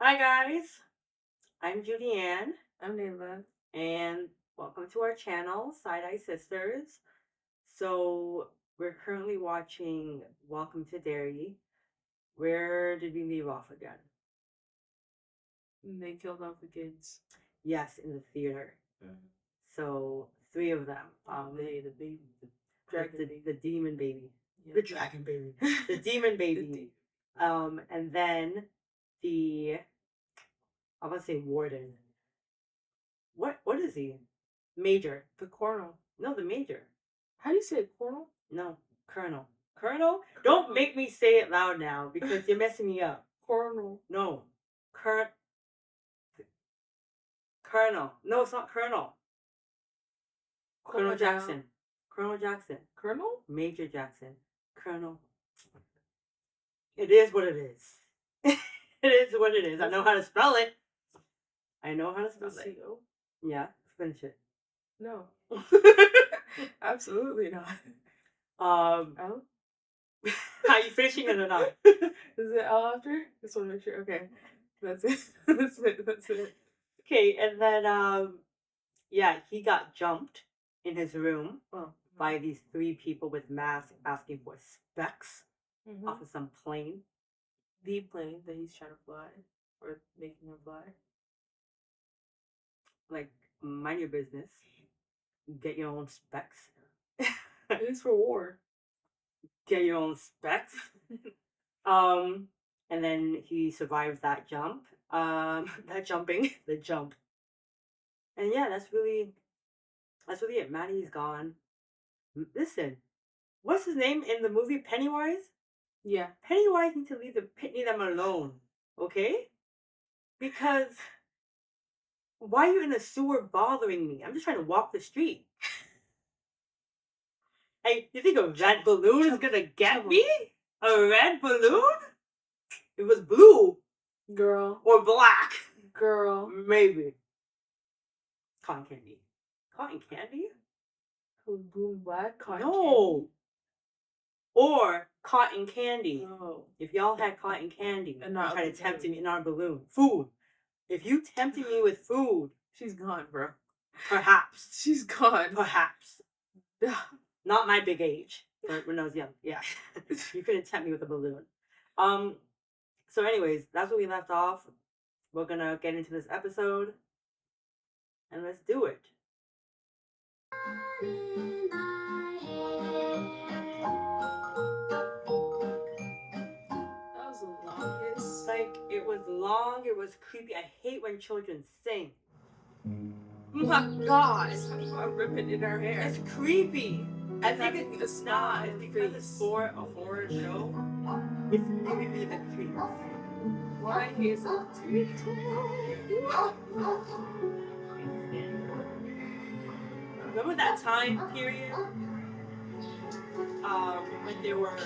Hi guys, I'm Julianne, I'm Nayla. and welcome to our channel, Side Eye Sisters. So we're currently watching Welcome to Derry. Where did we leave off again? They killed off the kids. Yes, in the theater. So 3 of them. The baby, the dragon baby. The demon baby. Yeah. The dragon baby. The demon baby. And then I'm gonna say warden. What is he? Major. The colonel. No, the major. How do you say it, colonel? No, colonel. Colonel? Don't make me say it loud now because you're messing me up. Colonel. No. Colonel. No, it's not Colonel. Colonel Jackson. Colonel Jackson. Colonel? Major Jackson. Colonel. It is what it is. It is what it is. I know how to spell it. Yeah, finish it. No. Absolutely not. Oh? Are you finishing it or not? Is it L after? Just want to make sure. Okay. That's it. That's it. Okay, and then yeah, he got jumped in his room by these 3 people with masks asking for specs off of some plane. The plane that he's trying to fly, or making him fly. Like, mind your business. Get your own specs. It is for war. Get your own specs. And then he survives that jump. The jump. And yeah, that's really it. Maddie's gone. Listen, what's his name in the movie? Pennywise? Yeah. Pennywise needs to leave them alone, okay? Because why are you in the sewer bothering me? I'm just trying to walk the street. Hey, you think a red balloon is gonna get me? A red balloon? It was blue. Girl. Or black. Girl. Maybe. Cotton candy. Cotton candy? It was blue and black? Cotton No. candy? Or cotton candy. Oh. If y'all had cotton candy and not trying to tempt me in our balloon. Food. If you tempted me with food. She's gone, bro. Perhaps. She's gone. Perhaps. Not my big age. But when I was young. Yeah. You couldn't tempt me with a balloon. So anyways, that's where we left off. We're gonna get into this episode. And let's do it. It was long, it was creepy. I hate when children sing. Oh my God. It's about ripping in her hair. It's creepy. I think it's not. It's because it's for a horror show. It's giving me the creeps. Why is it Remember that time period? When there were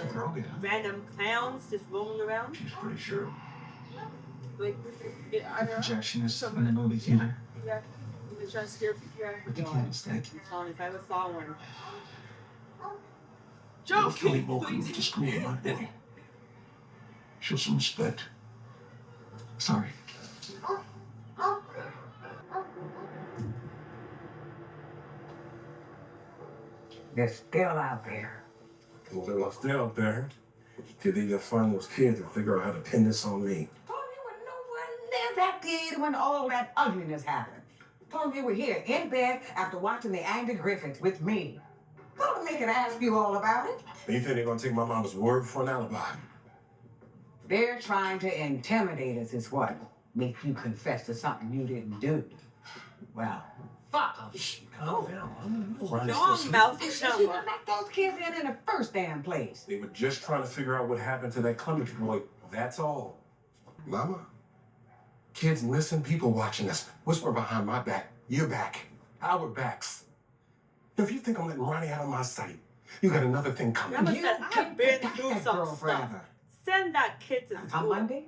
random clowns just roaming around? She's pretty sure. Like, I know. Projectionist in the movie theater. Yeah. They're trying to scare people. Yeah. With the candlestick. If I ever saw one. Joe, Kelly welcome to school, my boy. Show some respect. Sorry. They're still out there. Well, they're not still out there. Till they just find those kids and figure out how to pin this on me. Told you when no one near that kid when all that ugliness happened. Told you were here in bed after watching the Andy Griffith with me. Told me they could ask you all about it. You think they're gonna take my mama's word for an alibi? They're trying to intimidate us is what makes you confess to something you didn't do. Well, fuck them. Calm down. Strong mouth. You shouldn't have let those kids in the first damn place. They were just trying to figure out what happened to that Clemens boy. That's all. Mama? Kids missing, people watching us. Whisper behind my back, your back, our backs. If you think I'm letting Ronnie out of my sight, you got another thing coming. Mama said, I've been through some stuff. Send that kid to school. On Monday,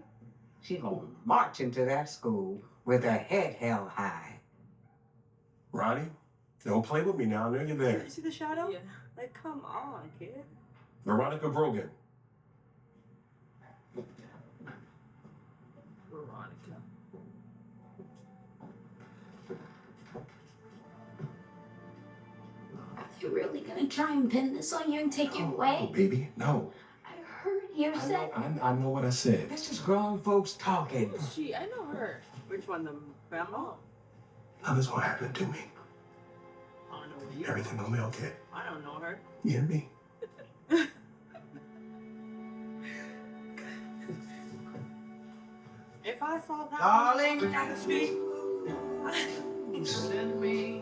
she's gonna march into that school with her head held high. Ronnie, don't play with me now. I know you're there. You see the shadow? Yeah. Like, come on, kid. Veronica Brogan. You really gonna try and pin this on you and take you No, away? baby, no. I heard you say. I know what I said. That's just grown folks talking. Who's she? I know her. Which one? The grandma? Nothing's gonna happen to me. I don't know you. Everything gonna be okay. I don't know her. You and me. If I saw that Darling. down the street, Send me.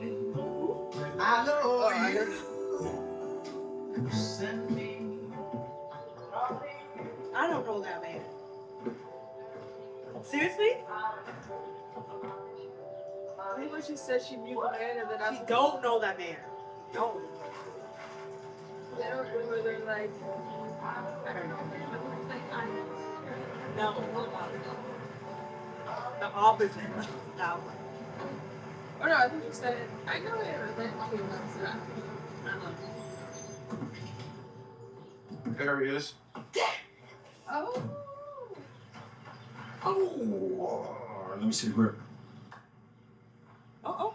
I know you. Send me. I don't know that man. Seriously? I think when she said she knew the man and then She after don't know that man. No. they don't remember, they're like, I don't know. No. The opposite. That one. Oh no, I think she said, I know him, and then she announced that. There he is. Oh. Oh, let me see the grip. Oh.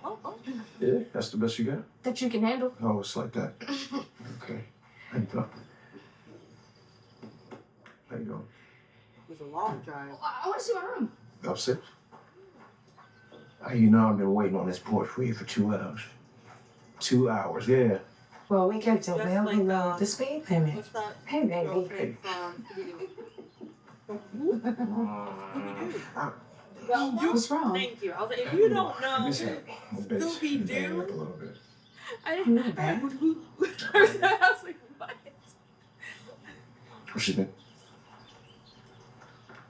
Yeah, that's the best you got? That you can handle. Oh, it's like that. Okay. How you go? How you doing? It was a long drive. I want to see my room. Upset? You know I've been waiting on this porch for you for 2 hours. 2 hours, yeah. Well, we kept it Just well like, below the speed limit. What's that? Hey, baby. Girlfriend from Scooby-Doo. What's wrong? Thank you. I was like, if you don't know, Miss her. My bass is Scooby-Doo. banging up a little bit. I didn't know that. I was like, what? What you think?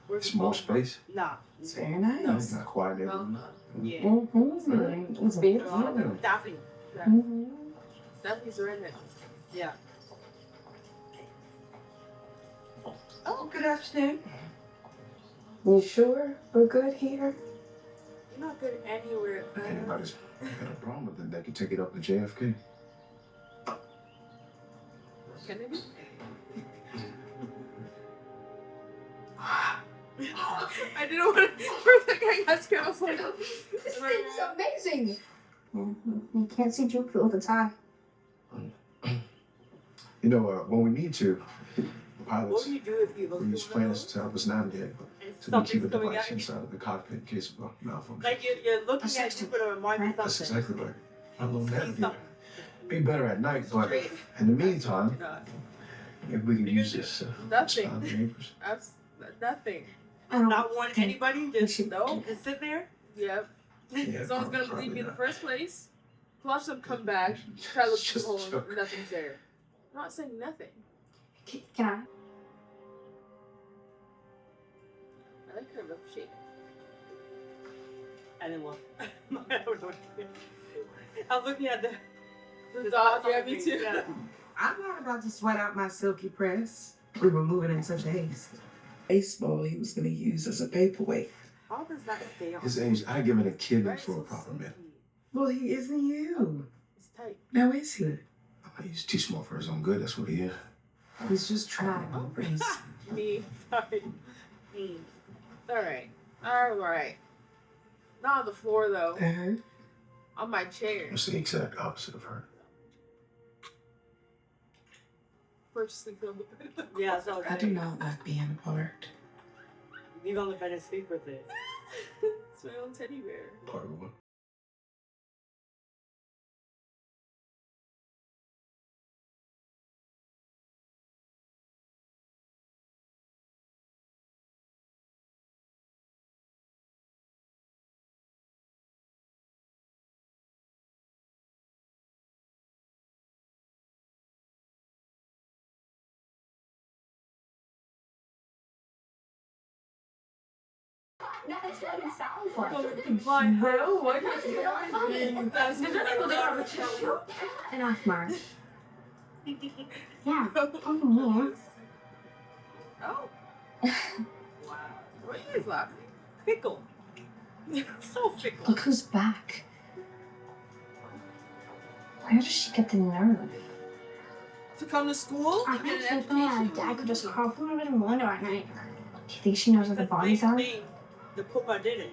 where's It's the more phone? space. Nah. It's very It's nice. not quiet there. Well, Yeah. Mm-hmm. It's beautiful. Daphne. Mm-hmm. Daphne's a redhead. Yeah. Oh, good afternoon. You sure we're good here? You're not good anywhere. If anybody's got a problem with it, they can take it up to JFK. Kennedy? I didn't want to. First thing I asked him, I was like, This thing's amazing. You can't see Juke all the time. You know, when we need to, the What pilots do you do if you look use through plans those to help us navigate, and so we keep something's a coming device at you? inside of the cockpit in case of a malfunction. Like you're looking at Jupiter and Mars or That's something. exactly right. I'm a little See navigator. something. Be better at night, but in the meantime, maybe we can use this. Nothing. Neighbors. Nothing. I don't Not want anybody, just No. just sit there. Yep. Yeah, Someone's gonna probably believe me in the not. first place. Watch them come back, try to look through Just the hole, joke. and nothing's there. I'm not saying nothing. Can I? I like her milkshake. I didn't look. I don't know. I was looking at The dog, yeah, me too. Yeah. I'm not about to sweat out my silky press. We were moving in such haste. Baseball he was going to use as a paperweight. How does that stay on? His age, I give it a kid Right, for a so proper man. silky. Well, he isn't you. It's tight. Now is he? He's too small for his own good. That's what he is. He's just trying. He's Me. Sorry. Alright. Alright. Not on the floor though. uh-huh. On my chair. It's the exact opposite of her. Purchasing film. Yeah, so I do not like being apart. leave on the bed and sleep with it. It's my own teddy bear. Part of one. No, that's what it sounds like. No, what is That's enough, Mark. Yeah. Oh, Oh. Wow. What are you guys laughing? Fickle. So fickle. look who's back. Where does she get the nerve? To come to school? I To get think an something my education? dad could just crawl from over the window at night. Do you think she knows where the bodies are? The Poopa did it.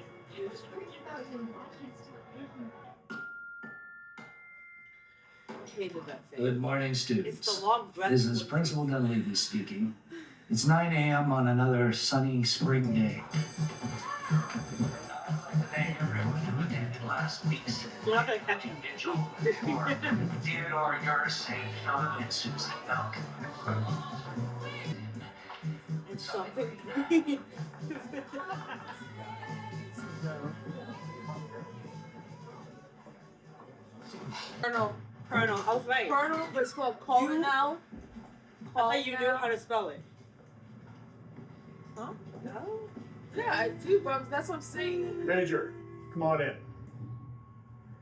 hated that face. Good morning, It's students. the long breath. This is Principal Dunleavy speaking. It's 9 a.m. on another sunny spring day. Today, everyone attended last week's You're not gonna catch him. individual for Theodore, yours, and Susan Elk. It's something. Colonel. Colonel, I was right. Colonel, but it's called Call You- It Now. I thought you knew how to spell it. Huh? No? Yeah, I do, but that's what I'm saying. Major, come on in.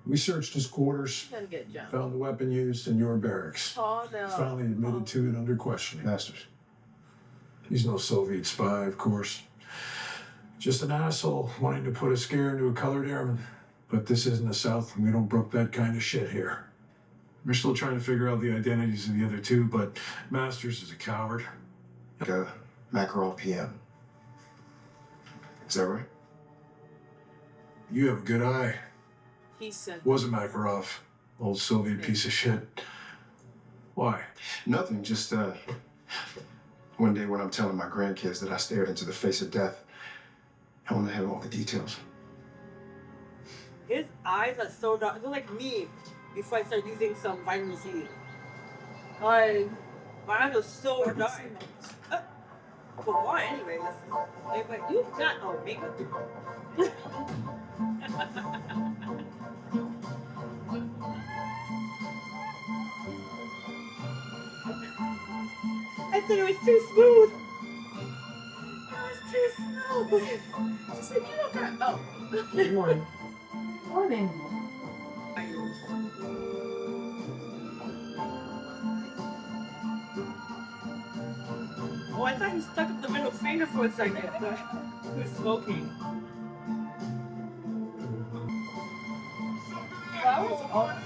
We searched his quarters, You gotta get jumped. found the weapon used in your barracks. Call now. Finally admitted to it under questioning. Masters. He's no Soviet spy, of course. Just an asshole wanting to put a scare into a colored airman. But this isn't the South, and we don't brook that kind of shit here. We're still trying to figure out the identities of the other two, but Masters is a coward. Makarov PM. Is that right? You have a good eye. He said. Was a Makarov, old Soviet piece of shit. Why? Nothing, just, one day when I'm telling my grandkids that I stared into the face of death, I want to have all the details. His eyes are so dark. They're like me before I start using some vitamin C. Like, my eyes are so dark. Well, why, anyways? Like, you got no makeup. I said it was too smooth. It was too smooth. She said, you don't got. Oh. Good morning. Morning. Oh, I thought he stuck up the middle finger for a second. He was smoking. Flowers? Oh.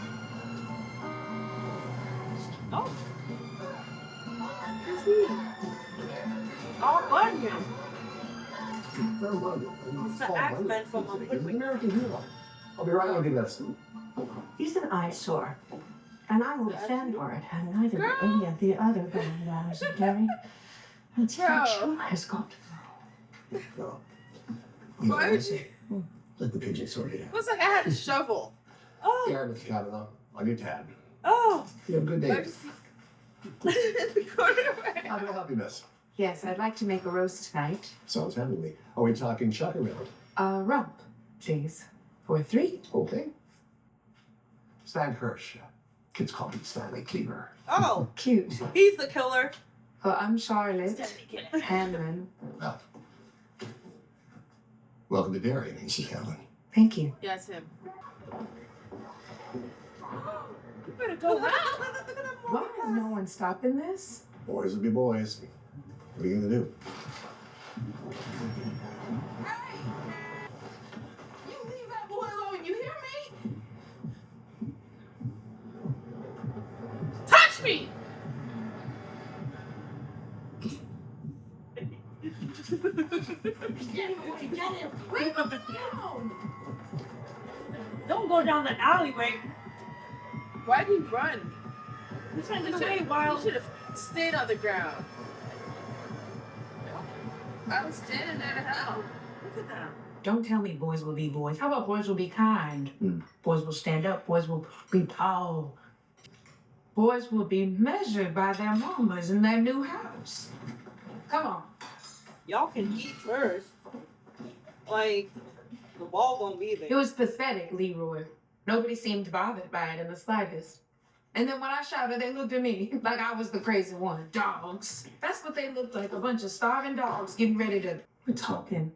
Oh. Who's he? Oh, Bunyan. It's the Axeman from Hoodwink. American hero. I'll be right looking at this. He's an eyesore, and I will stand for it, and neither will any of the other granddaughters of Derry. That statue has got to go. Why would you? Let the pigeon sort it It was like I had a shovel. Oh, Here, Mr. Cavanaugh, on your tab. oh. You have a good day. Let me see. The corner How do I help you, miss? Yes, I'd like to make a roast tonight. Sounds heavenly. Are we talking chuck or round? Rump, please. For 3. Okay. Stan Hirsch. Kids call me Stanley Cleaver. Oh, Cute. he's the killer. I'm Charlotte Hanlon. Well, welcome to Derry, Mrs. Hanlon. Thank you. Yeah, it's him. You better go out. Why is no one stopping this? Boys will be boys. What are you gonna do? Hey! You leave that boy alone, you hear me? Touch me! Leave him alone! Don't go down the alleyway. Why'd he run? He's trying to He get away while. should have stayed on the ground. I was standing there to help. Look at that. Don't tell me boys will be boys. How about boys will be kind? Boys will stand up. Boys will be tall. Boys will be measured by their mamas in their new house. Come on. Y'all can eat first. Like, the ball won't be It there. was pathetic, Leroy. Nobody seemed bothered by it in the slightest. And then when I shouted, they looked at me like I was the crazy one. Dogs. That's what they looked like, a bunch of starving dogs getting ready to... We're talking.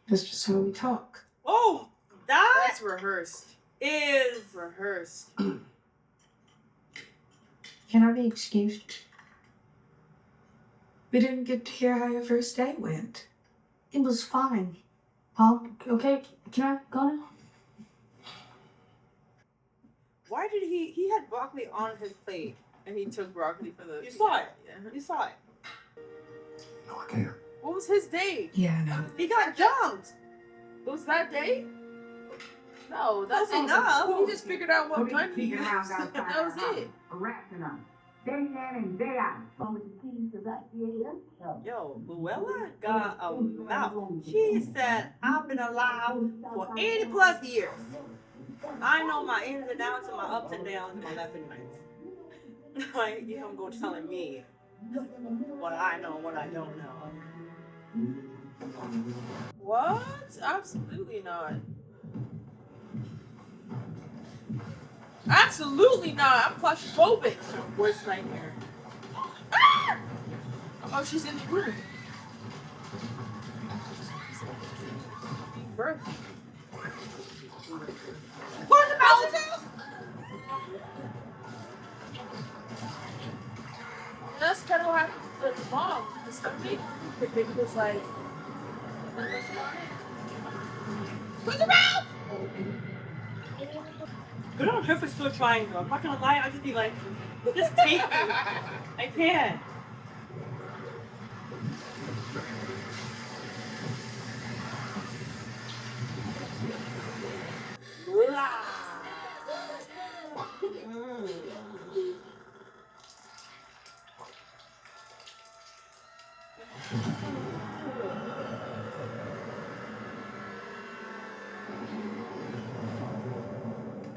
That's just how we talk. Oh, that That's rehearsed. is. Rehearsed. Can I be excused? We didn't get to hear how your first day went. It was fine. Okay, can I go now? Why did he had broccoli on his plate? And he took broccoli for the. You saw it. Yeah. You saw it. No, I can't. What was his day? Yeah, I know. He got jumped. It was that day? No, that's That's enough. enough. He just figured out what gun to use. That was it. Day in and day out. Only the keys to that Yo, Luella got a mouth. She said, I've been alive for 80 plus years. I know my ins and outs and my ups and downs and my left and rights. Like, you don't go telling me what I know and what I don't know. What? Absolutely not. Absolutely not. I'm claustrophobic. Worst nightmare. Ah! Oh, she's in the room. Birth. What's the mountain? That's kind of what happened with the mom. The stomach. The baby was like, what's the mouth? Good on her for still trying though. I'm not gonna lie, I just be like, just take it. I can't.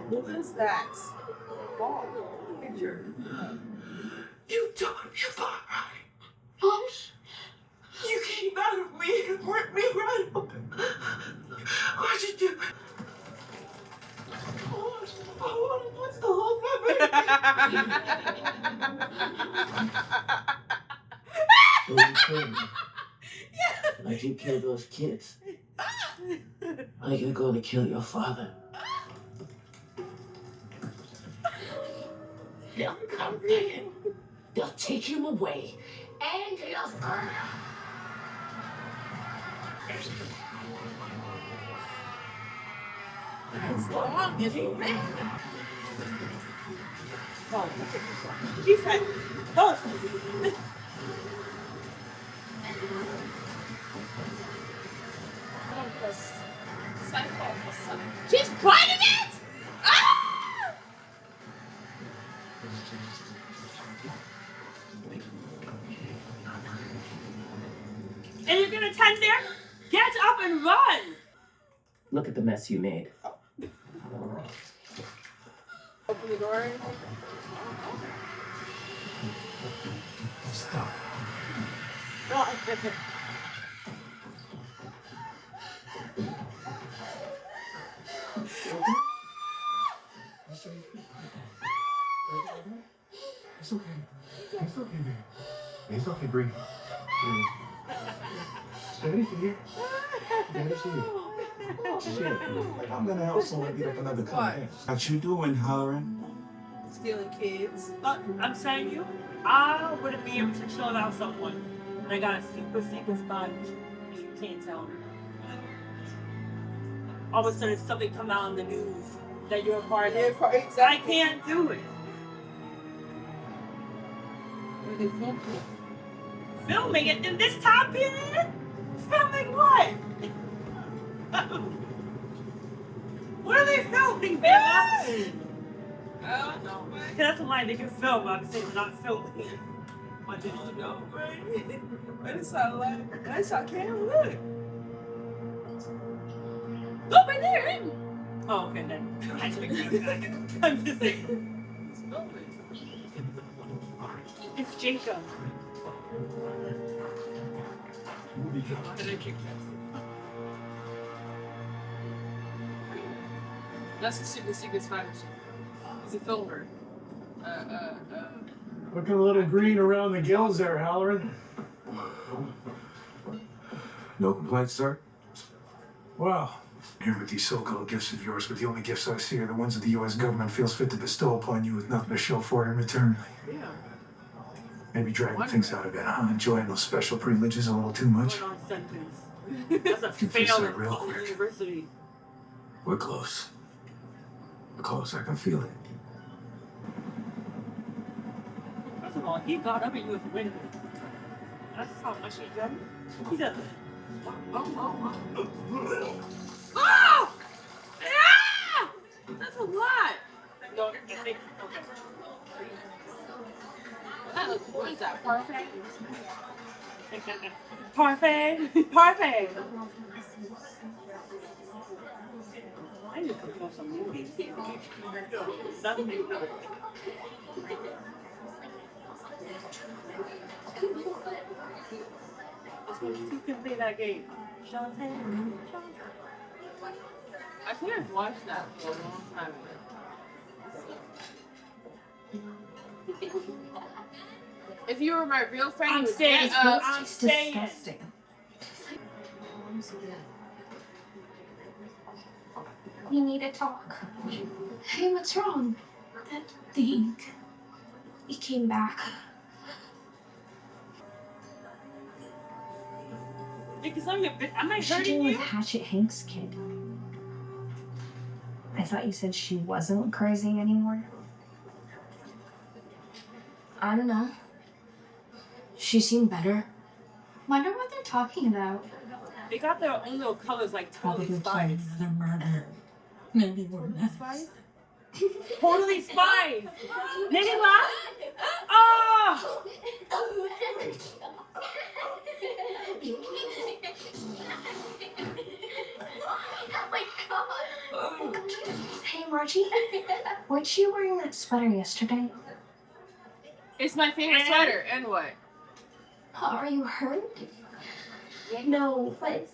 What is that? Oh, picture. You done your part, right? Hush. You came out of me and worked me right up. Why'd you do it? I want to put the whole Like you killed those kids. Like you're going to kill your father. They'll come get him. They'll take him away. And your father. As long as you think. Oh, she said, oh. She's pregnant! Ah! And you're gonna tend there? Get up and run! Look at the mess you made. Open the door. Stop. It's okay. It's okay, baby. It's okay, breathe. Breathe. Daddy's here. Daddy's here. Shit. I'm gonna help someone get up another car. What you doing, hollering? Stealing kids. I'm saying you, I wouldn't be able to chill out someone. And I got a super secret spot if you can't tell me. All of a sudden something come out in the news that you're a part of. Exactly. I can't do it. Where they filmed it. Filming it in this time period? Filming what? What are they filming, man? I don't know, man. That's a lie, they can film, I'm saying they're not filming. I don't know, man. But it's all like, that's our camera, look. Look right there, him. Oh, okay, then. I'm just saying. He's filming. It's Jacob. Why did I kick that? That's the secret spiders. He's a filmer. Looking a little green around the gills there, Halloran. No complaints, sir? Well, Here with these so-called gifts of yours, but the only gifts I see are the ones that the U.S. government feels fit to bestow upon you with nothing to show for it in return. Yeah. Maybe dragging things out of it. I'm enjoying those special privileges a little too much. Going on sentence. That's a Confess fail that at real Fulton quick. University. We're close. We're close. I can feel it. First of all, he got up and you was winning. That's how much he jumped. He said, oh! Ah! That's a lot. No, I think, okay. What is that? Parfait? Parfait. Parfait. I need to put on some movies. Nothing new. Who can play that game? Shantae. I think I've watched that for a long time ago. If you were my real friend, I'm you would staying. get up. I'm staying. Disgusting. We need to talk. Hey, what's wrong? That thing. He came back. Because I'm a bit. Am I What's she hurting doing with you? Hatchet Hank's kid? I thought you said she wasn't crazy anymore. I don't know. She seemed better. Wonder what they're talking about. They got their own little colors like Totally Spies. another murder. Maybe we're Spies? Totally Spies! Lady laugh? Oh! Hey, Margie. Weren't you wearing that sweater yesterday? It's my favorite sweater. And what? Are you hurt? No, but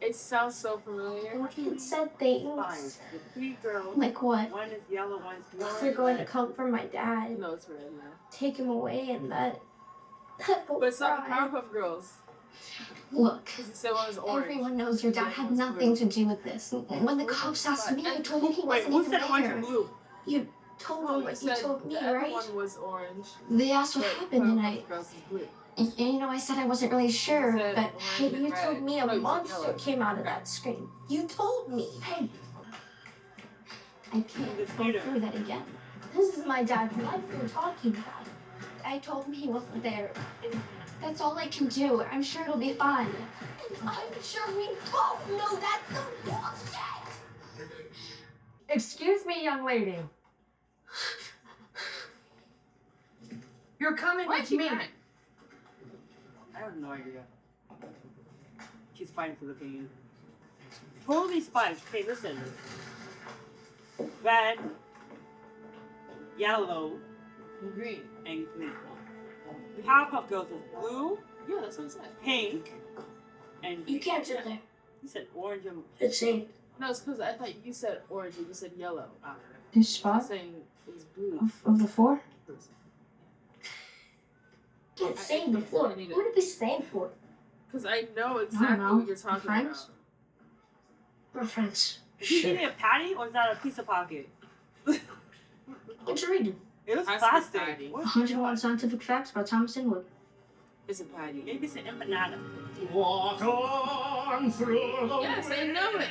It sounds so familiar. it said things. Spies. The 3 girls. Like what? One is yellow, one's blue. They're going to come for my dad, No, it's red. Yeah. take him away, and that will But it's not the cry. Powerpuff Girls. Look, Because the said one was orange. everyone knows your dad had nothing to do with this. When the cops asked me, I told them he Wait, wasn't who even said orange and there. blue? You told Oh, them you what you said told me, the other right? one was orange. They asked what But happened, and Powerpuff Girls is blue. you know, I said I wasn't really sure, said but orange hey, and you red. told me a No, you said monster yellow. came out of that screen. You told me. Hey, I can't go through that again. This is my dad's life you're talking about. I told him he wasn't there. That's all I can do. I'm sure it'll be fine. I'm sure we both know that's some bullshit. Excuse me, young lady. You're coming Why'd with you me. cry? I have no idea. She's fighting for the pain. Totally Spies. Okay, listen. Red, yellow, Green. and green. The Powerpuff Girls is blue, Yeah, that's what I said. pink, and You can't sit there. you said orange and It's safe. No, it's because I thought you said orange and you said yellow. This I was spot saying it was blue. of the 4? Can't save the floor. What would it be saved for? Because I know exactly know. what you're talking Friends? about. We're friends. Is he eating a patty or is that a piece of pocket? What you reading? It was Has to be plastic. patty. What? 101 Scientific Facts about Thomas Inwood. It's a patty. Maybe it's an empanada. Walk on through the Yes, I know it.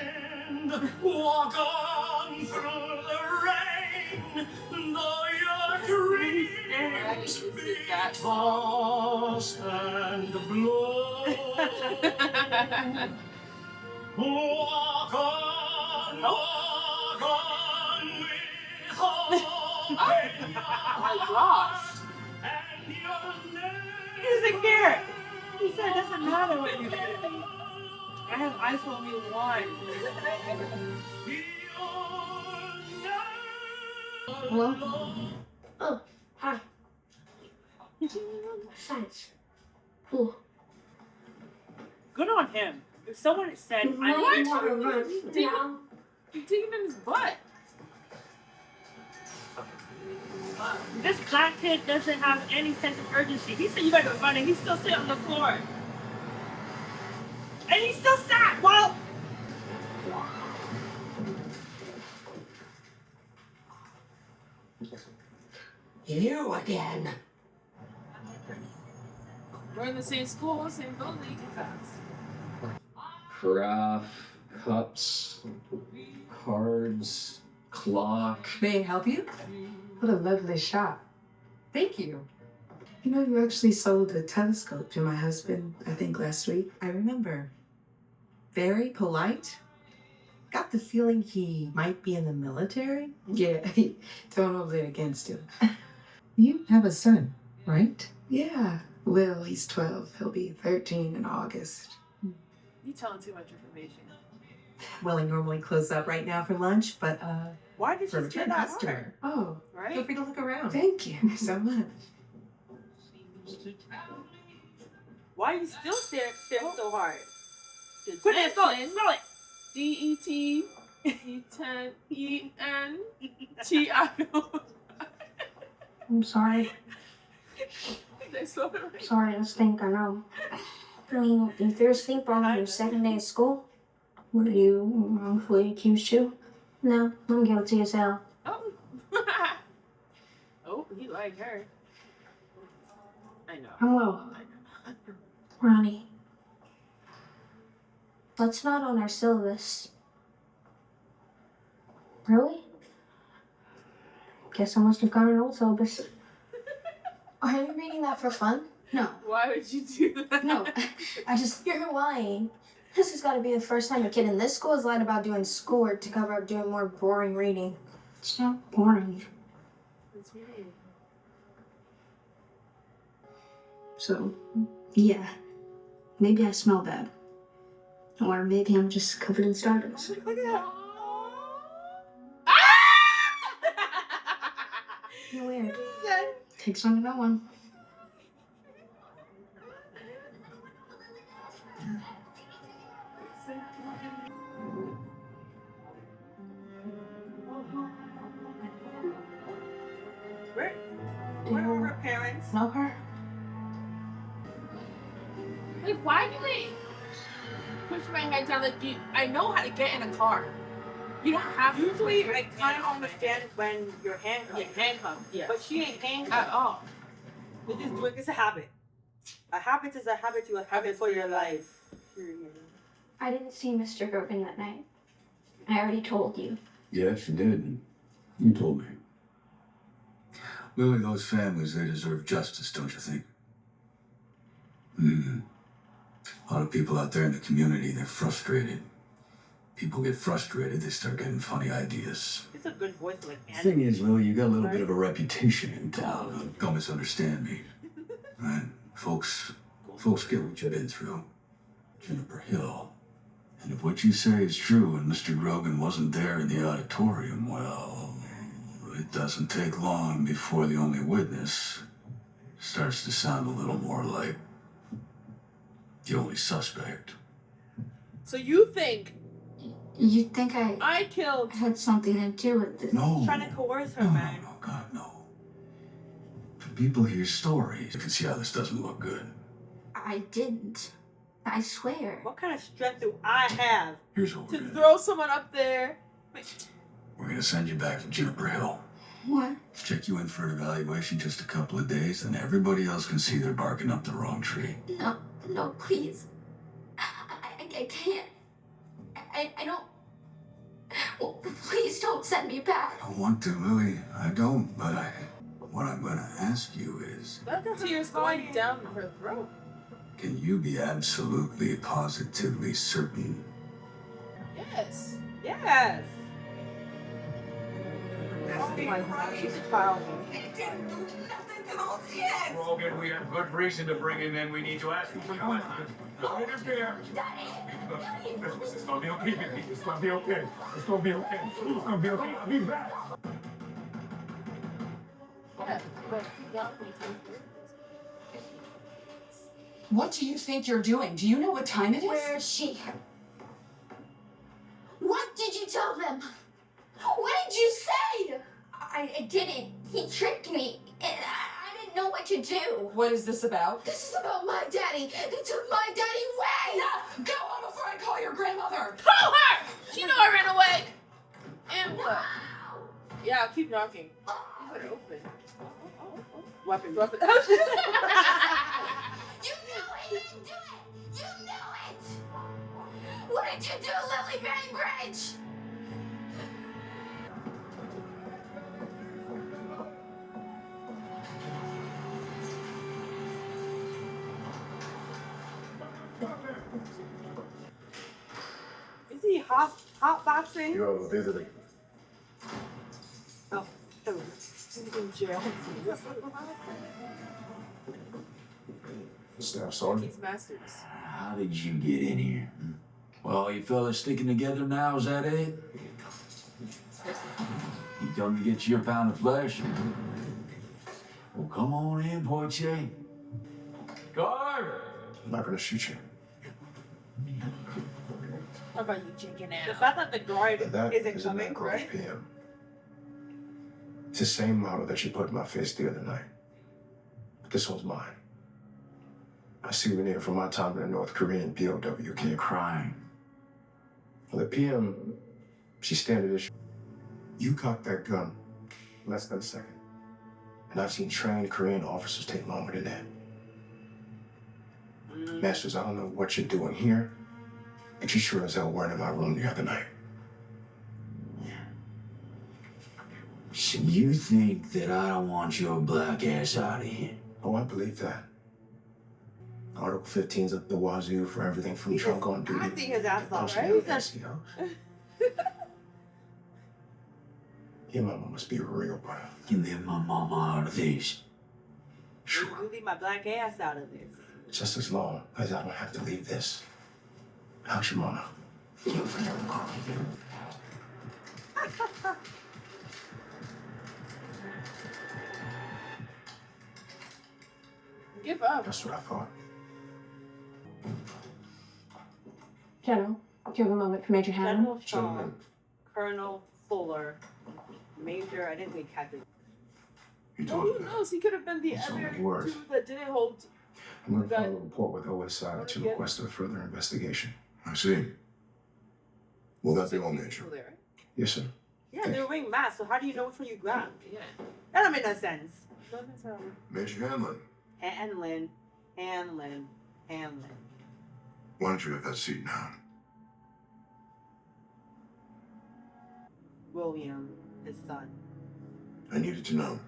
wind. Walk on through the rain. Though your dreams Right? Is it that? tossed and blow. Walk on with hope in your Oh my gosh. and your name. He doesn't care. He said it doesn't matter what you think. I have eyes for only one. Hello? Oh, hi. Science. Cool. Good on him. If someone said, You I'm might going want to to run now. You dig him in his butt. this black kid doesn't have any sense of urgency. He said you gotta run and he's still sitting on the floor. And he still sat while You again. We're in the same school, same building. Carafe, cups, cards, clock. May I help you? What a lovely shop. Thank you. You know, you actually sold a telescope to my husband, I think last week. I remember. Very polite. got the feeling he might be in the military. Yeah, don't hold it against him. You have a son, right? Yeah. Will, he's 12. He'll be 13 in August. You telling too much information. Willie normally closes up right now for lunch, but Why did for you a steer return that customer. hard? Oh, Feel Right? free to look around. thank you so much. Why are you still staring so hard? Detention. Put it, smell it, smell it. DETENTIO. I'm sorry. They spelled it right. Sorry to stink, I know. I mean, if there's stink on your second day of school, were you wrongfully accused too? No, I'm guilty as hell. Oh. Oh, he like her. I know. I'm Will. Ronnie. That's not on our syllabus. Really? Guess I must have got an old syllabus. Are you reading that for fun? No. Why would you do that? No. You're lying. This has got to be the first time a kid in this school has lied about doing schoolwork to cover up doing more boring reading. It's not boring. It's weird. So, yeah. Maybe I smell bad. Or maybe I'm just covered in stardust. Look at that. You're weird. Takes one to know one. Where are her parents? Know her? Like, why do they push my head down? Like, I know how to get in a car. You don't have to. Usually, I kind of understand when you're handcuffed. Yeah, handcuffed. Yeah. But she ain't handcuffed. At all. They just do it. It's a habit. A habit is a habit to a habit for your life. I didn't see Mr. Grogan that night. I already told you. Yes, you did. You told me. Lily, those families, they deserve justice, don't you think? A lot of people out there in the community, they're frustrated. People get frustrated, they start getting funny ideas. It's a good voice, like The thing is, Lily, you got a little bit of a reputation in town. Don't misunderstand me. Right? Folks get what you've been through. Juniper Hill. And if what you say is true and Mr. Grogan wasn't there in the auditorium, well, it doesn't take long before the only witness starts to sound a little more like the only suspect. So you think You think I killed? had something to do with this? No. Trying to coerce her, No, man. no, God, no. When people hear stories, you can see how this doesn't look good. I didn't. I swear. What kind of strength do I have? Here's what we're To gonna throw someone up there? do. We're gonna send you back to Juniper Hill. What? Check you in for an evaluation just a couple of days, and everybody else can see they're barking up the wrong tree. No, please. I can't. I don't. Well, please don't send me back. I don't want to, Lily. I don't, but what I'm gonna ask you is, Tears going down her throat. can you be absolutely, positively certain? Yes. Yes. Oh my God, she's a child. Grogan, we have good reason to bring him in. We need to ask him some questions. Don't interfere. It's gonna be okay, baby. It's gonna be okay. It's gonna be okay. It's gonna be okay. I'll be back. What do you think you're doing? Do you know what time it is? Where is she? What did you tell them? What did you say? I didn't. He tricked me. And I didn't know what to do. What is this about? This is about my daddy. They took my daddy away. Go on before I call your grandmother. Call her! She know I ran away. And what? Yeah, I'll keep knocking. You better open. Weapon. You knew it. You didn't do it. You knew it. What did you do, Lily Bainbridge? Is he hostile? Hot boxing. Yo, these are the Oh, he's in jail. staff sergeant. He's masters. How did you get in here? Well, you fellas sticking together now, is that it? You come to get your pound of flesh? Well, come on in, Poitier. Guard! I'm not gonna shoot you. How about you chicken The ass? fact that the guard And that isn't is a coming, macro right? PM. It's the same model that you put in my face the other night. But this one's mine. A souvenir from my time in the North Korean POW camp. Crying. Well, the PM, she's standard issue. You cocked that gun less than a second. And I've seen trained Korean officers take longer than that. Masters, I don't know what you're doing here, but you sure as hell weren't in my room the other night. So you think that I don't want your black ass out of here? Oh, I believe that. Article 15's up the wazoo for everything from drunk on duty. I think his ass off, Punching right? evidence, you know? Your mama must be real proud. You leave my mama out of this. You leave my black ass out of this. Just as long as I don't have to leave this. How's your mama? Give up. That's what I thought. General, do you have a moment for Major Hammond? General Shaw, Colonel Fuller, Major, I didn't read Captain. You Well, who knows? He could have been the It's other only words. two that didn't hold. I'm going to Got- file a report with OSI to Yeah. request a further investigation. I see. Well, that's the only issue. people there, right? Yes, sir. Yeah, they were wearing masks, so how do you know which one you grabbed? Yeah. That don't make no sense. Doesn't sound. Major Hanlon, Hanlon. why don't you have that seat now? William, his son. I needed to know.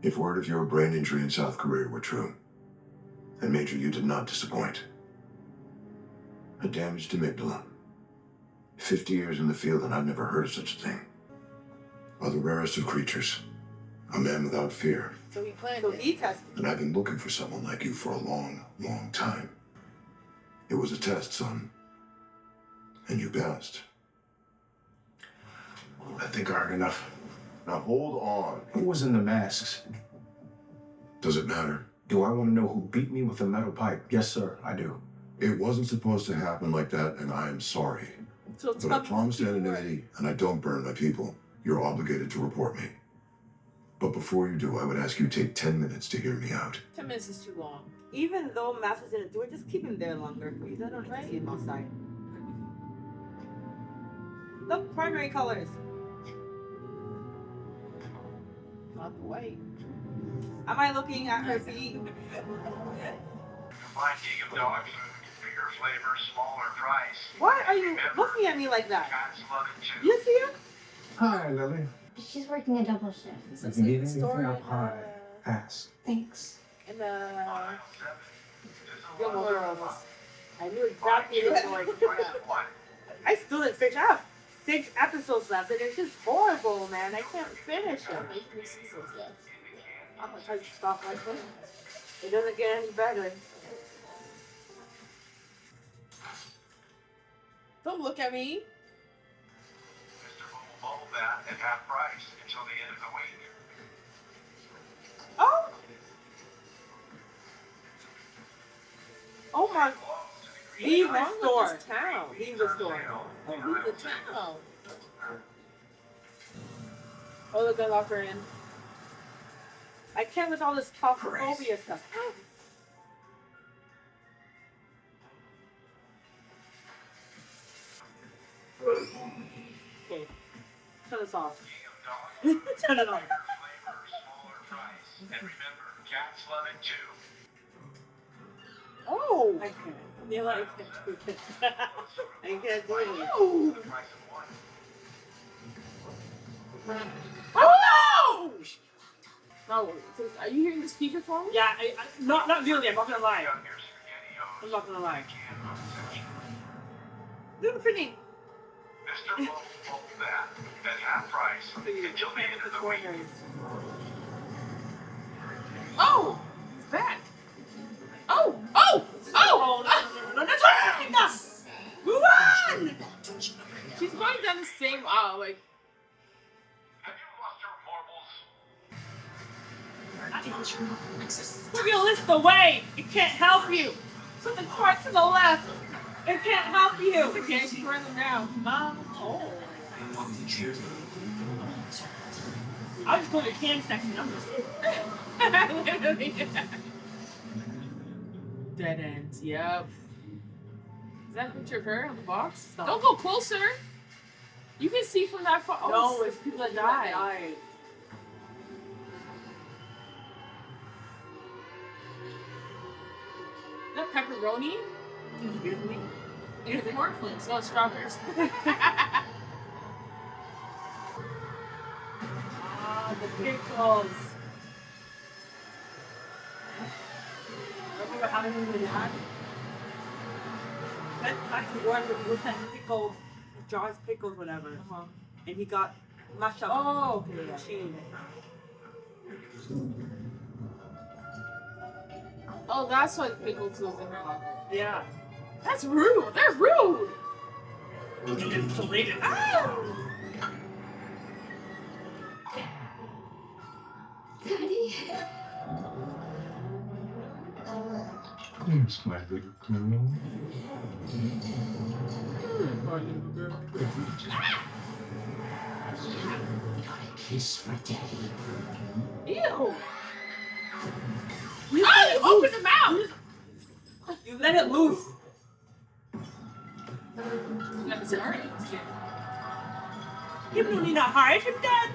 If word of your brain injury in South Korea were true, and Major, you did not disappoint. A damaged amygdala. 50 years in the field and I've never heard of such a thing. Are the rarest of creatures. A man without fear. So he planned So it. he tested. And I've been looking for someone like you for a long, long time. It was a test, son. And you passed. I think I heard enough. Now hold on. Who was in the masks? Does it matter? Do I want to know who beat me with a metal pipe? Yes, sir, I do. It wasn't supposed to happen like that, and I am sorry. So But I promised anonymity, and I don't burn my people. You're obligated to report me. But before you do, I would ask you to take 10 minutes to hear me out. 10 minutes is too long. Even though Masters didn't do it, just keep him there longer, please. I don't need to see him outside. The primary colors. Not the white. Am I looking at her feet? Fine king of dogs. Bigger flavor, smaller price. Why are you looking at me like that? God's love it too. You see her? Hi, Lily. She's working a double shift. This If is you like need the anything story up high, ask. Thanks. in Mile 7. Gilmore Girls. I knew exactly what it was going. I still didn't finish. I have 6 episodes left, and it's just horrible, man. I can't finish them. Make 3 seasons left. I'm gonna try to stop like this. It doesn't get any better. Don't look at me. Mr. Bubble Bath at half price until the end of the week. Oh! Oh my! Leave the What's wrong with store. this town? Leave the store. Leave the town. Oh, look, I locked her in. I can't with all this claustrophobia stuff. Okay, turn this off. Turn it off. And remember, cats love it too. Oh! I can't. Neil, I can't do this. I can't do it. Oh! The price of one. Oh! No! Are you hearing the speakerphone? Yeah, not really. I'm not gonna lie. Youngers, spaghetti-os. I'm not gonna lie. Can on section. Do the pretty. Mr. Local that at half price until the end of the week. Oh, he's back. Oh, oh, oh! No, that's right! Move on! She's going down the same like. Move your list away! It can't help you! Put the cart to the left! It can't help you! It's okay, she's running them down. Mom, oh. I'll just go to the can section. I'm just Literally. Dead ends, yep. Is that a picture of her on the box? Stop. Don't go closer! You can see from that far. No, it's people that died. Is that pepperoni? Excuse me? It's cornflakes. Oh, strawberries. The pickles. Remember how many we had? That's the one with that pickle, jars pickles, whatever. And he got mashed up. Oh, okay. Machine. Oh, that's why the pickle goes in her pocket. Yeah. That's rude. They're rude. Insulated. Daddy. Thanks, my little girl. Got a kiss for Daddy. Ew. You open the mouth. You let it loose. That's alright. You don't need a heart. Him dead.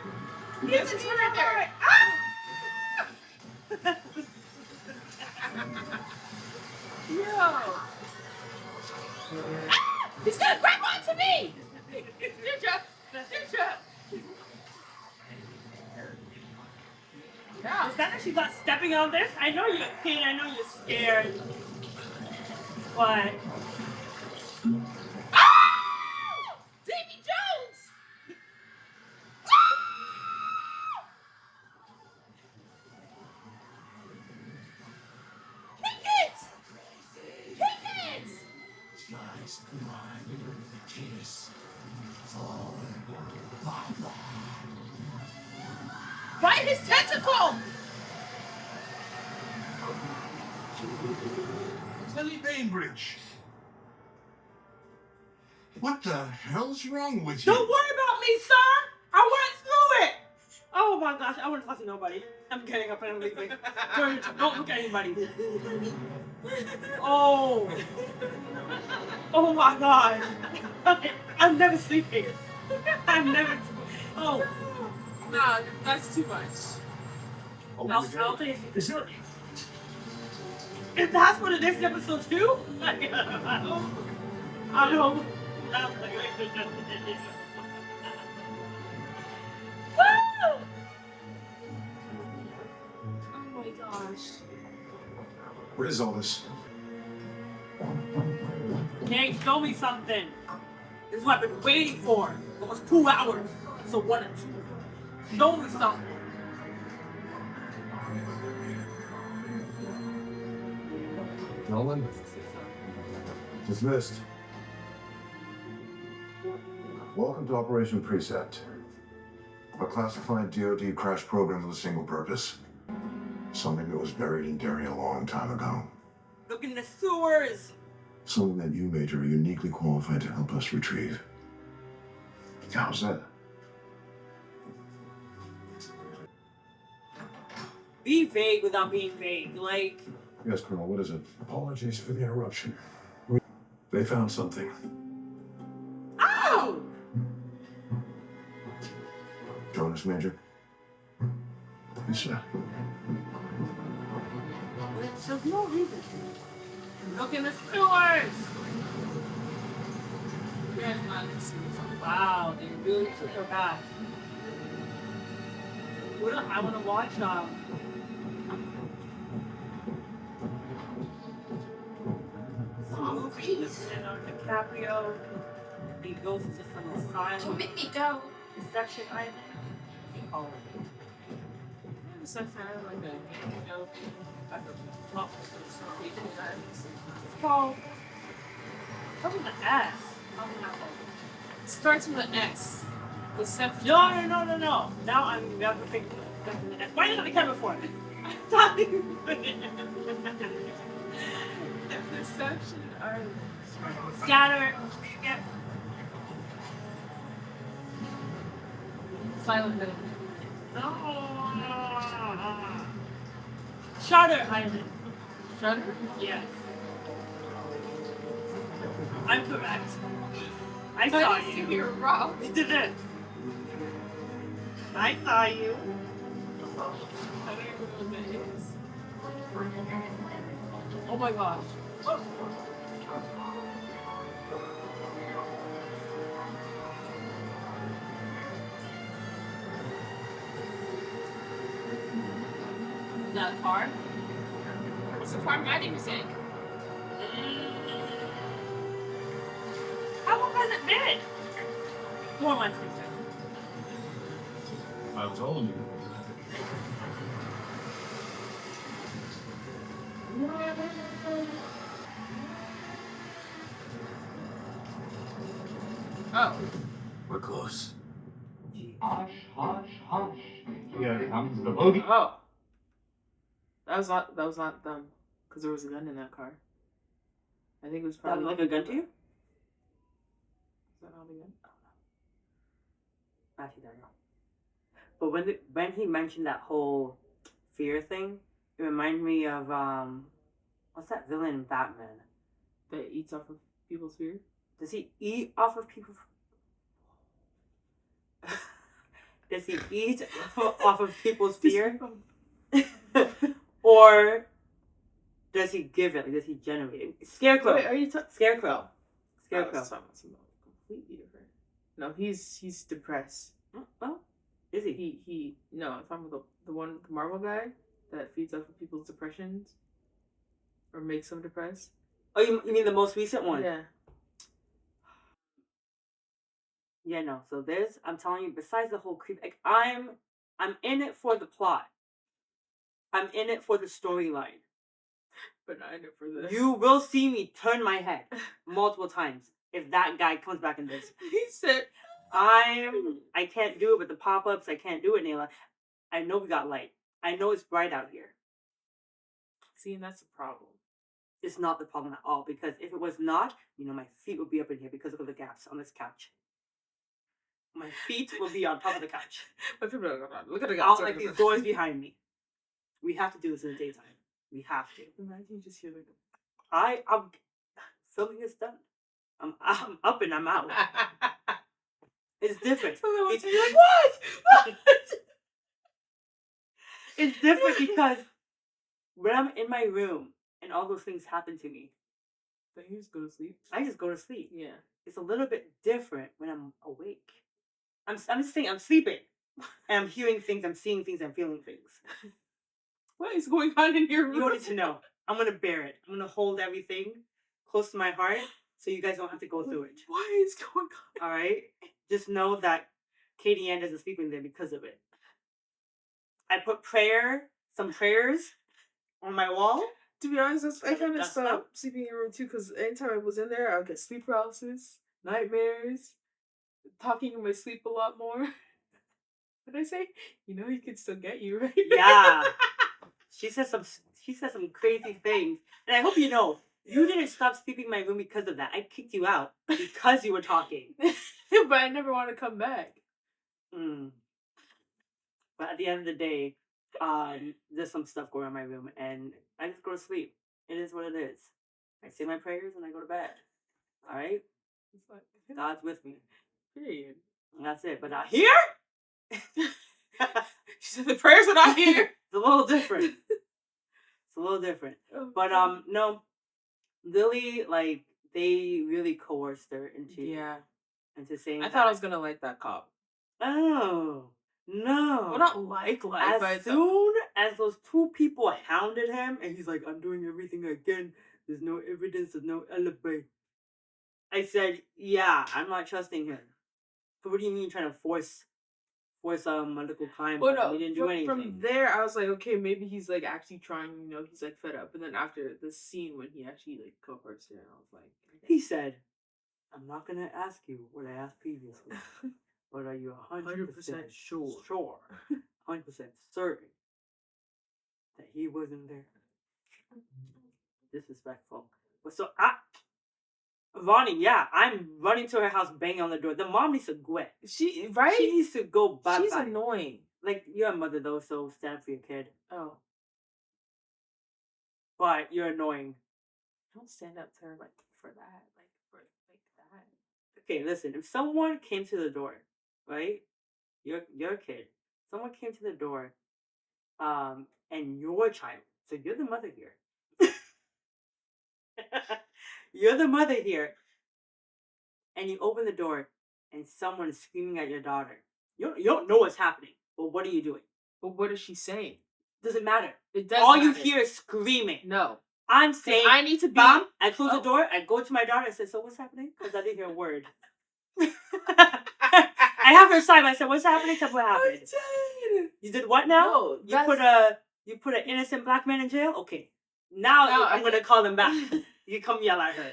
He doesn't need a heart. Yo. He's gonna grab onto me. Yeah. The fact that she's not stepping on this, I know you're in pain, I know you're scared. But Davy Jones! Kick it! Kick it! Just one kiss for Papa. Bite his tentacle! Tilly Bainbridge. What the hell's wrong with you? don't worry about me, sir! I went through it! Oh my gosh, I wouldn't talk to nobody. I'm getting up and I'm leaving. Don't look at anybody. Oh. Oh my god. I'm never sleeping. I'm never. Oh. Nah, that's too much. I'll take it. If that's what it is, episode 2? I don't. Woo! Oh my gosh. What is all this? Gang, show me something. This is what I've been waiting for. Almost 2 hours. So 1 and 2. Show me something. Nolan? Dismissed. Welcome to Operation Precept. A classified DoD crash program with a single purpose. Something that was buried in Derry a long time ago. Look in the sewers. Something that you, Major, are uniquely qualified to help us retrieve. How's that? Be vague without being vague. Like, Yes, Colonel, what is it? Apologies for the interruption. They found something. ow! Join us, Major. Yes, sir. There's no reason. Look in the sewers. Wow, they really took her back. I want to watch movies. Leonardo DiCaprio. he goes into some asylum. Don't make me go. Deception Island. They call it. It's like kind of like a, you know, like a plot It's called something with S. It starts with an S. Deception. No. Now I'm about to think. Why didn't I come before? I'm talking. Deception Island. Scatter. Yeah. Silent Hill. No. Shutter Island. Shutter? Yes. I'm correct. I saw you. You're wrong. You did it. I saw you. I don't even know what that is. Oh my gosh. That car? What's the car my name is saying? How long has it been? 4 months, he said. I told you. Oh. We're close. Hush, hush, hush. Here comes the boogie. Oh. That was not them. Because there was a gun in that car. I think it was probably like a gun to you? Is that not a gun? Actually, I don't know. But when he mentioned that whole fear thing, it reminded me of what's that villain in Batman? That eats off of people's fear? Does he eat off of people? Does he eat off of people's fear? Or does he give it? Like, does he generate it? Scarecrow. Wait, are you Scarecrow? I was talking about something completely different. No, he's depressed. Well, is he? He no, I'm talking about the Marvel guy that feeds off of people's depressions or makes them depressed. Oh, you mean the most recent one? Yeah. Yeah, no. So I'm telling you, besides the whole creep, like I'm in it for the plot. I'm in it for the storyline. But not in it for the. You will see me turn my head multiple times if that guy comes back in this. He said, I can't do it with the pop-ups. I can't do it, Nayla. I know we got light. I know it's bright out here. See, and that's the problem. It's not the problem at all, because if it was not, my feet would be up in here because of the gaps on this couch. My feet will be on top of the couch. Look at the Out like these doors behind me. We have to do this in the daytime. We have to. Imagine you just hear like I'm filming is done. I'm up and I'm out. It's different. It's like, what? It's different because when I'm in my room and all those things happen to me, then you just go to sleep. I just go to sleep. Yeah. It's a little bit different when I'm awake. I'm just saying I'm sleeping. And I'm hearing things, I'm seeing things, I'm feeling things. What is going on in your room? You don't need to know. I'm gonna bear it. I'm gonna hold everything close to my heart so you guys don't have to go through it. What is going on? Alright? Just know that Katie Ann isn't sleeping there because of it. I put some prayers on my wall. To be honest, I kind of stopped sleeping in your room too, because anytime I was in there, I would get sleep paralysis, nightmares, talking in my sleep a lot more. What did I say? He could still get you, right? Yeah. She said some crazy things. And I hope you know, you didn't stop sleeping in my room because of that. I kicked you out because you were talking. But I never want to come back. But at the end of the day, there's some stuff going on in my room, and I just go to sleep. It is what it is. I say my prayers and I go to bed. All right? It's like, God's with me. period. And that's it. But not here? She said the prayers are not here. It's a little different. It's a little different. But no, Lily, like, they really coerced her into saying I thought I was gonna like that cop. Oh. No. Well, not like, as soon as those two people hounded him, and he's like, I'm doing everything I can. There's no evidence, there's no alibi. I said, yeah, I'm not trusting him. So what do you mean trying to force medical crime? Well, But no, we didn't do anything. from there, I was like, okay, maybe he's like actually trying. He's like fed up. And then after the scene when he actually like coerced her, I was like, He said, "I'm not gonna ask you what I asked previously, but are you 100% sure, 100% certain that he wasn't there?" Disrespectful. But so Ronnie, yeah, I'm running to her house, banging on the door. The mom needs to quit. She needs to go bye. She's annoying. Like, you're a mother though, so stand up for your kid. Oh, but you're annoying. Don't stand up to her like for that, like that. Okay, listen. If someone came to the door, right? Your kid. Someone came to the door, and your child. So you're the mother here. You're the mother here, and you open the door, and someone is screaming at your daughter. You don't know what's happening, but what are you doing? But what is she saying? Doesn't matter. It does. All matter. you hear is screaming. No. I'm saying I need to be. Mom, I close the door. I go to my daughter and say, "So what's happening?" Because I didn't hear a word. I have her side. I said, "What's happening? Tell me what happened." You did what now? No, you put an innocent black man in jail. Okay, now I'm gonna call them back. You come yell at her.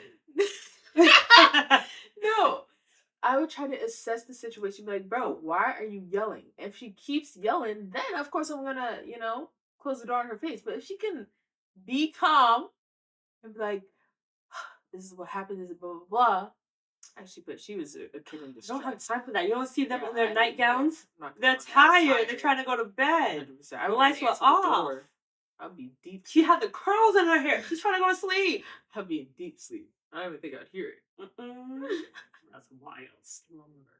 No, I would try to assess the situation. Be like, bro, why are you yelling? If she keeps yelling, then of course I'm gonna, close the door in her face. But if she can be calm and be like, this is what happened, this is blah blah blah. Actually, but she was a kid in distress. Don't have time for that. You don't see them in their nightgowns. They're tired. They're trying to go to bed. The lights were off. I'd be deep. She had the curls in her hair. She's trying to go to sleep. I'd be in deep sleep. I don't even think I'd hear it. That's wild. Slumber.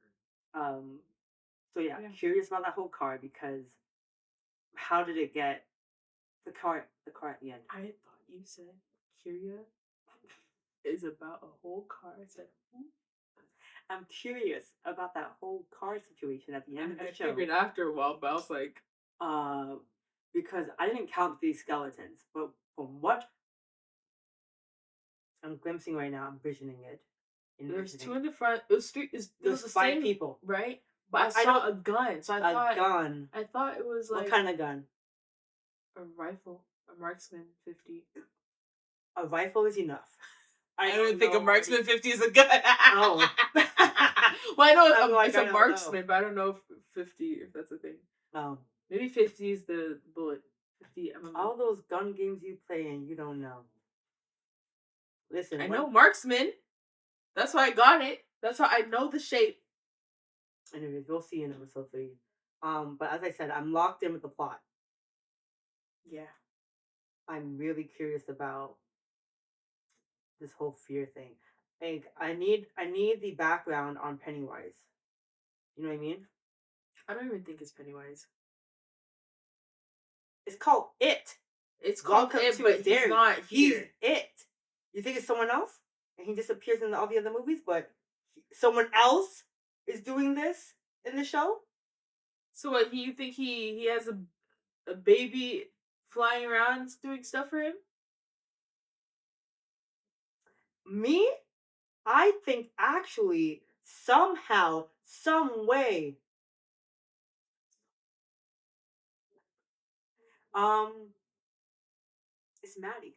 So yeah, curious about that whole car because how did it get the car at the end? I thought you said Kyria is about a whole car. I said, I'm curious about that whole car situation at the end of the show. I figured after a while, but I was like, because I didn't count these skeletons, but from what I'm glimpsing right now, I'm visioning it. There's two in the front. It was three. It was the 5 same, people, right? But I saw a gun, so I thought gun. I thought it was like what kind of gun? A rifle, a marksman 50. A rifle is enough. I don't think a marksman 50 is a gun. Oh. Well, I know it's a marksman, but I don't know if 50 if that's a thing. No. Maybe 50 is the bullet. 50 mm. All those gun games you play and you don't know. Listen, I know marksman. That's why I got it. That's why I know the shape. Anyways, we'll see in episode 3. But as I said, I'm locked in with the plot. Yeah. I'm really curious about this whole fear thing. Like, I need the background on Pennywise. You know what I mean? I don't even think it's Pennywise. It's called It. It's called Welcome It, to but Derry. he's not here. He's It. You think it's someone else? And he just appears in all the other movies, but someone else is doing this in the show? So what, you think he has a baby flying around doing stuff for him? Me? I think actually, somehow, some way, it's Maddie.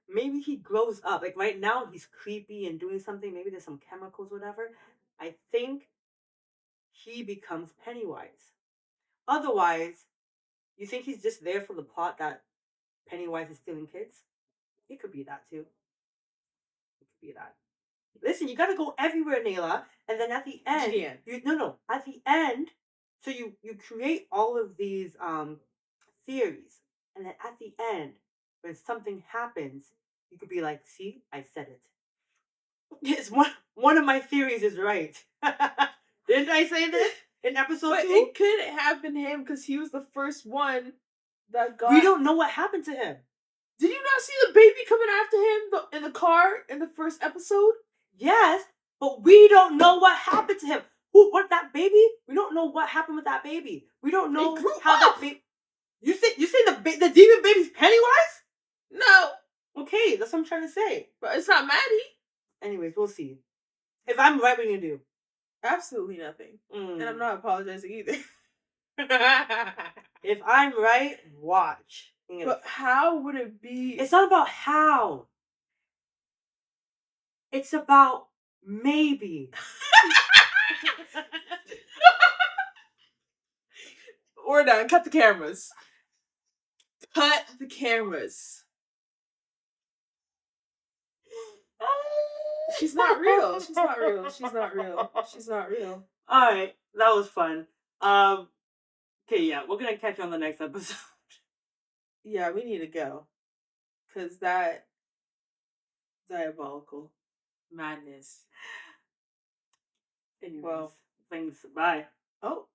Maybe he grows up. Like right now, he's creepy and doing something. Maybe there's some chemicals, whatever. I think he becomes Pennywise. Otherwise, you think he's just there for the plot that Pennywise is stealing kids? It could be that too. It could be that. Listen, you gotta go everywhere, Nayla. And then at the end, at the end, so you create all of these theories, and then at the end, when something happens, you could be like, "See, I said it." Yes, one of my theories is right. Didn't I say this in episode 2? It could have been him because he was the first one that got. We don't know what happened to him. Did you not see the baby coming after him in the car in the first episode? Yes, but we don't know what happened to him. What that baby? We don't know what happened with that baby. We don't know how that baby. You say the demon baby's Pennywise? No. Okay, that's what I'm trying to say. But it's not Maddie. Anyways, we'll see. If I'm right, what are you gonna do? Absolutely nothing. And I'm not apologizing either. If I'm right, watch. But how would it be? It's not about how. It's about maybe. We're done. Cut the cameras. Cut the cameras. She's not real. She's not real. She's not real. She's not real. Alright, that was fun. Okay, yeah, we're gonna catch you on the next episode. Yeah, we need to go. Cause that diabolical madness. Anyways, thanks. Bye. Oh.